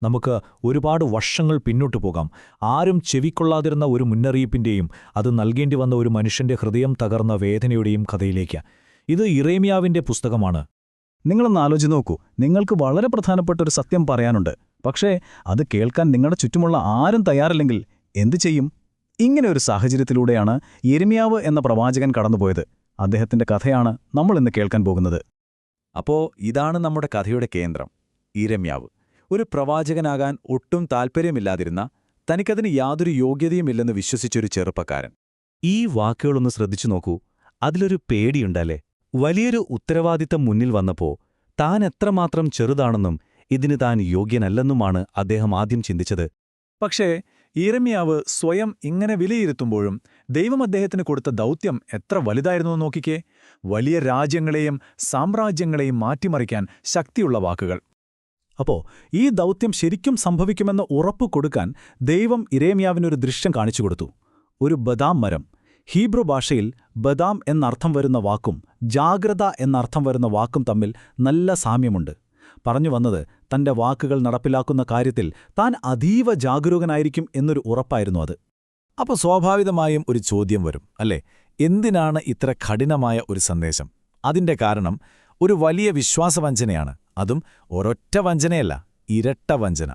നമുക്ക് ഒരുപാട് വർഷങ്ങൾ പിന്നോട്ടു പോകാം. ആരും ചെവിക്കൊള്ളാതിരുന്ന ഒരു മുന്നറിയിപ്പിന്റെയും അത് നൽകേണ്ടി വന്ന ഒരു മനുഷ്യന്റെ ഹൃദയം തകർന്ന വേദനയുടെയും കഥയിലേക്ക്. ഇത് യിരെമ്യാവിന്റെ പുസ്തകമാണ്. നിങ്ങളൊന്ന് ആലോചിച്ച് നോക്കൂ. നിങ്ങൾക്ക് വളരെ പ്രധാനപ്പെട്ട ഒരു സത്യം പറയാനുണ്ട്. പക്ഷേ അത് കേൾക്കാൻ നിങ്ങളുടെ ചുറ്റുമുള്ള ആരും തയ്യാറില്ലെങ്കിൽ എന്തു ചെയ്യും? ഇങ്ങനെ ഒരു സാഹചര്യത്തിലൂടെയാണ് യിരെമ്യാവ് എന്ന പ്രവാചകൻ കടന്നുപോയത്. അദ്ദേഹത്തിന്റെ കഥയാണ് നമ്മൾ ഇന്ന് കേൾക്കാൻ പോകുന്നത്. അപ്പോ ഇതാണ് നമ്മുടെ കഥയുടെ കേന്ദ്രം. യിരെമ്യാവ് ഒരു പ്രവാചകനാകാൻ ഒട്ടും താൽപ്പര്യമില്ലാതിരുന്ന, തനിക്കതിന് യാതൊരു യോഗ്യതയുമില്ലെന്ന് വിശ്വസിച്ചൊരു ചെറുപ്പക്കാരൻ. ഈ വാക്കുകളൊന്ന് ശ്രദ്ധിച്ചു നോക്കൂ. അതിലൊരു പേടിയുണ്ടല്ലേ? വലിയൊരു ഉത്തരവാദിത്തം മുന്നിൽ വന്നപ്പോ താൻ എത്രമാത്രം ചെറുതാണെന്നും ഇതിന് താൻ യോഗ്യനല്ലെന്നുമാണ് അദ്ദേഹം ആദ്യം ചിന്തിച്ചത്. പക്ഷേ യിരെമ്യാവ് സ്വയം ഇങ്ങനെ വിലയിരുത്തുമ്പോഴും ദൈവം അദ്ദേഹത്തിന് കൊടുത്ത ദൗത്യം എത്ര വലുതായിരുന്നുവെന്ന് നോക്കിക്കേ. വലിയ രാജ്യങ്ങളെയും സാമ്രാജ്യങ്ങളെയും മാറ്റിമറിക്കാൻ ശക്തിയുള്ള വാക്കുകൾ. അപ്പോ ഈ ദൗത്യം ശരിക്കും സംഭവിക്കുമെന്ന് ഉറപ്പു കൊടുക്കാൻ ദൈവം യിരെമ്യാവിനൊരു ദൃശ്യം കാണിച്ചു കൊടുത്തു. ഒരു ബദാം മരം. ഹീബ്രു ഭാഷയിൽ ബദാം എന്നർത്ഥം വരുന്ന വാക്കും ജാഗ്രത എന്നർത്ഥം വരുന്ന വാക്കും തമ്മിൽ നല്ല സാമ്യമുണ്ട്. പറഞ്ഞു വന്നത്, തന്റെ വാക്കുകൾ നടപ്പിലാക്കുന്ന കാര്യത്തിൽ താൻ അതീവ ജാഗരൂകനായിരിക്കും എന്നൊരു ഉറപ്പായിരുന്നു അത്. അപ്പോൾ സ്വാഭാവികമായും ഒരു ചോദ്യം വരും, അല്ലേ? എന്തിനാണ് ഇത്ര കഠിനമായ ഒരു സന്ദേശം? അതിന്റെ കാരണം ഒരു വലിയ വിശ്വാസവഞ്ചനയാണ്. അതും ഒരൊറ്റ വഞ്ചനയല്ല, ഇരട്ട വഞ്ചന.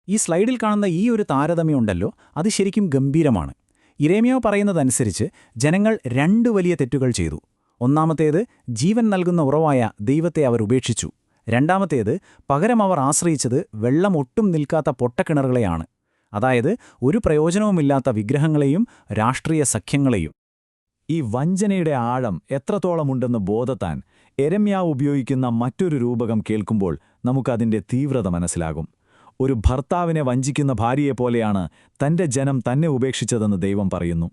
ഈ സ്ലൈഡിൽ കാണുന്ന ഈ ഒരു താരതമ്യമുണ്ടല്ലോ, അത് ശരിക്കും ഗംഭീരമാണ്. യിരെമ്യാവ് പറയുന്നതനുസരിച്ച് ജനങ്ങൾ 2 വലിയ തെറ്റുകൾ ചെയ്തു. ഒന്നാമത്തേത്, ജീവൻ നൽകുന്ന ഉറവായ ദൈവത്തെ അവർ ഉപേക്ഷിച്ചു. രണ്ടാമത്തേത്, പകരം അവർ ആശ്രയിച്ചത് വെള്ളം ഒട്ടും നിൽക്കാത്ത പൊട്ടക്കിണറുകളെയാണ്. അതായത് ഒരു പ്രയോജനവുമില്ലാത്ത വിഗ്രഹങ്ങളെയും രാഷ്ട്രീയ സഖ്യങ്ങളെയും. ഈ വഞ്ചനയുടെ ആഴം എത്രത്തോളമുണ്ടെന്ന് ബോധത്താൻ യിരെമ്യാവ് ഉപയോഗിക്കുന്ന മറ്റൊരു രൂപകം കേൾക്കുമ്പോൾ നമുക്കതിന്റെ തീവ്രത മനസ്സിലാകും. ഒരു ഭർത്താവിനെ വഞ്ചിക്കുന്ന ഭാര്യയെപ്പോലെയാണ് തന്റെ ജനം തന്നെ ഉപേക്ഷിച്ചതെന്ന് ദൈവം പറയുന്നു.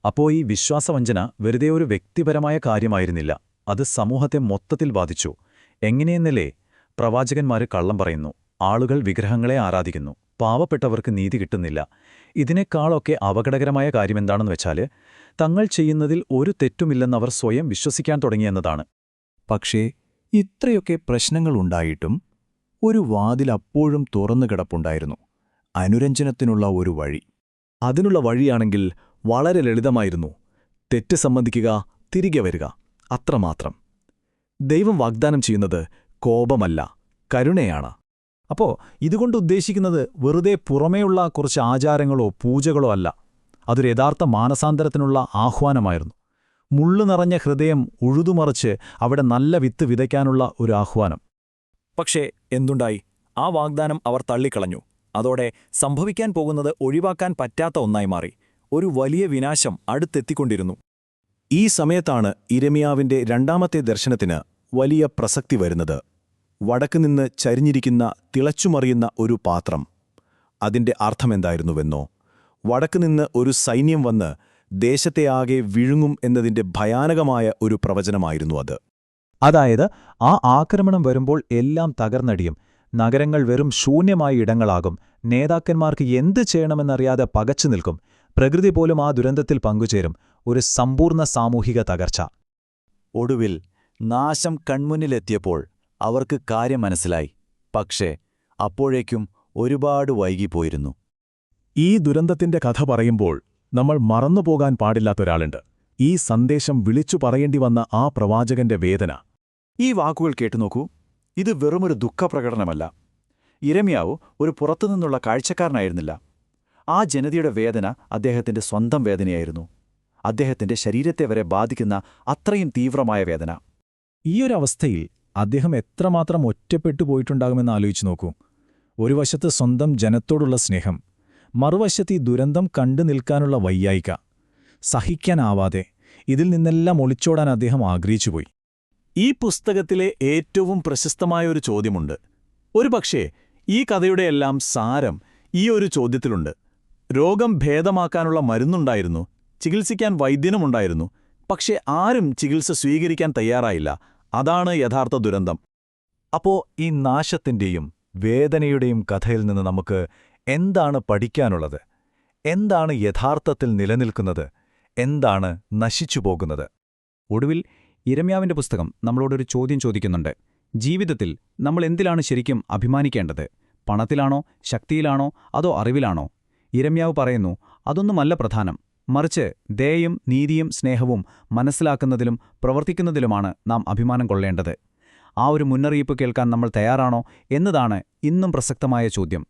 അപ്പോൾ ഈ വിശ്വാസവഞ്ചന വെറുതെ ഒരു വ്യക്തിപരമായ കാര്യമായിരുന്നില്ല, അത് സമൂഹത്തെ മൊത്തത്തിൽ ബാധിച്ചു. എങ്ങനെയെന്നല്ലേ? പ്രവാചകന്മാര് കള്ളം പറയുന്നു, ആളുകൾ വിഗ്രഹങ്ങളെ ആരാധിക്കുന്നു, പാവപ്പെട്ടവർക്ക് നീതി കിട്ടുന്നില്ല. ഇതിനേക്കാളൊക്കെ അപകടകരമായ കാര്യമെന്താണെന്ന് വെച്ചാൽ, തങ്ങൾ ചെയ്യുന്നതിൽ ഒരു തെറ്റുമില്ലെന്നവർ സ്വയം വിശ്വസിക്കാൻ തുടങ്ങിയെന്നതാണ്. പക്ഷേ ഇത്രയൊക്കെ പ്രശ്നങ്ങളുണ്ടായിട്ടും ഒരു വാതിൽ അപ്പോഴും തുറന്നു കിടപ്പുണ്ടായിരുന്നു. അനുരഞ്ജനത്തിനുള്ള ഒരു വഴി. അതിനുള്ള വഴിയാണെങ്കിൽ വളരെ ലളിതമായിരുന്നു. തെറ്റ് സമ്മതിക്കുക, തിരികെ വരിക, അത്രമാത്രം. ദൈവം വാഗ്ദാനം ചെയ്യുന്നത് കോപമല്ല, കരുണയാണ്. അപ്പോ ഇതുകൊണ്ട് ഉദ്ദേശിക്കുന്നത് വെറുതെ പുറമേയുള്ള കുറച്ച് ആചാരങ്ങളോ പൂജകളോ അല്ല. അതൊരു യഥാർത്ഥ മാനസാന്തരത്തിനുള്ള ആഹ്വാനമായിരുന്നു. മുള്ളു നിറഞ്ഞ ഹൃദയം ഉഴുതുമറിച്ച് അവിടെ നല്ല വിത്ത് വിതയ്ക്കാനുള്ള ഒരു ആഹ്വാനം. പക്ഷേ എന്തുണ്ടായി? ആ വാഗ്ദാനം അവർ തള്ളിക്കളഞ്ഞു. അതോടെ സംഭവിക്കാൻ പോകുന്നത് ഒഴിവാക്കാൻ പറ്റാത്ത ഒന്നായി മാറി. ഒരു വലിയ വിനാശം അടുത്തെത്തിക്കൊണ്ടിരുന്നു. ഈ സമയത്താണ് യിരെമ്യാവിന്റെ രണ്ടാമത്തെ ദർശനത്തിന് വലിയ പ്രസക്തി വരുന്നത്. വടക്കുനിന്ന് ചരിഞ്ഞിരിക്കുന്ന തിളച്ചുമറിയുന്ന ഒരു പാത്രം. അതിന്റെ അർത്ഥമെന്തായിരുന്നുവെന്നോ? വടക്കുനിന്ന് ഒരു സൈന്യം വന്ന് ദേശത്തെ ആകെ വിഴുങ്ങും എന്നതിന്റെ ഭയാനകമായ ഒരു പ്രവചനമായിരുന്നു അത്. അതായത് ആ ആക്രമണം വരുമ്പോൾ എല്ലാം തകർന്നടിയും. നഗരങ്ങൾ വെറും ശൂന്യമായ ഇടങ്ങളാകും. നേതാക്കന്മാർക്ക് എന്ത് ചെയ്യണമെന്നറിയാതെ പകച്ചു നിൽക്കും. പ്രകൃതി പോലും ആ ദുരന്തത്തിൽ പങ്കുചേരും. ഒരു സമ്പൂർണ്ണ സാമൂഹിക തകർച്ച. ഒടുവിൽ നാശം കൺമുന്നിലെത്തിയപ്പോൾ അവർക്ക് കാര്യം മനസ്സിലായി. പക്ഷേ അപ്പോഴേക്കും ഒരുപാട് വൈകിപ്പോയിരുന്നു. ഈ ദുരന്തത്തിന്റെ കഥ പറയുമ്പോൾ നമ്മൾ മറന്നുപോകാൻ പാടില്ലാത്തൊരാളുണ്ട്. ഈ സന്ദേശം വിളിച്ചു പറയേണ്ടി വന്ന ആ പ്രവാചകന്റെ വേദന. ഈ വാക്കുകൾ കേട്ടുനോക്കൂ. ഇത് വെറുമൊരു ദുഃഖപ്രകടനമല്ല. യിരെമ്യാവ് ഒരു പുറത്തുനിന്നുള്ള കാഴ്ചക്കാരനായിരുന്നില്ല. ആ ജനതയുടെ വേദന അദ്ദേഹത്തിന്റെ സ്വന്തം വേദനയായിരുന്നു. അദ്ദേഹത്തിന്റെ ശരീരത്തെ വരെ ബാധിക്കുന്ന അത്രയും തീവ്രമായ വേദന. ഈയൊരവസ്ഥയിൽ അദ്ദേഹം എത്രമാത്രം ഒറ്റപ്പെട്ടു പോയിട്ടുണ്ടാകുമെന്ന് ആലോചിച്ചു നോക്കൂ. ഒരു വശത്ത് സ്വന്തം ജനത്തോടുള്ള സ്നേഹം, മറുവശത്ത് ഈ ദുരന്തം കണ്ടു നിൽക്കാനുള്ള വയ്യായിക. സഹിക്കാനാവാതെ ഇതിൽ നിന്നെല്ലാം ഒളിച്ചോടാൻ അദ്ദേഹം ആഗ്രഹിച്ചുപോയി. ഈ പുസ്തകത്തിലെ ഏറ്റവും പ്രശസ്തമായ ഒരു ചോദ്യമുണ്ട്. ഒരുപക്ഷേ ഈ കഥയുടെയെല്ലാം സാരം ഈ ഒരു ചോദ്യത്തിലുണ്ട്. രോഗം ഭേദമാക്കാനുള്ള മരുന്നുണ്ടായിരുന്നു, ചികിത്സിക്കാൻ വൈദ്യനുമുണ്ടായിരുന്നു. പക്ഷേ ആരും ചികിത്സ സ്വീകരിക്കാൻ തയ്യാറായില്ല. അതാണ് യഥാർത്ഥ ദുരന്തം. അപ്പോ ഈ നാശത്തിന്റെയും വേദനയുടെയും കഥയിൽ നിന്ന് നമുക്ക് എന്താണ് പഠിക്കാനുള്ളത്? എന്താണ് യഥാർത്ഥത്തിൽ നിലനിൽക്കുന്നത്? എന്താണ് നശിച്ചുപോകുന്നത്? ഒടുവിൽ യിരെമ്യാവിന്റെ പുസ്തകം നമ്മളോടൊരു ചോദ്യം ചോദിക്കുന്നുണ്ട്. ജീവിതത്തിൽ നമ്മൾ എന്തിലാണ് ശരിക്കും അഭിമാനിക്കേണ്ടത്? പണത്തിലാണോ, ശക്തിയിലാണോ, അതോ അറിവിലാണോ? യിരെമ്യാവ് പറയുന്നു, അതൊന്നുമല്ല പ്രധാനം. മറിച്ച് ദയയും നീതിയും സ്നേഹവും മനസ്സിലാക്കുന്നതിലും പ്രവർത്തിക്കുന്നതിലുമാണ് നാം അഭിമാനം കൊള്ളേണ്ടത്. ആ ഒരു മുന്നറിയിപ്പ് കേൾക്കാൻ നമ്മൾ തയ്യാറാണോ എന്നതാണ് ഇന്നും പ്രസക്തമായ ചോദ്യം.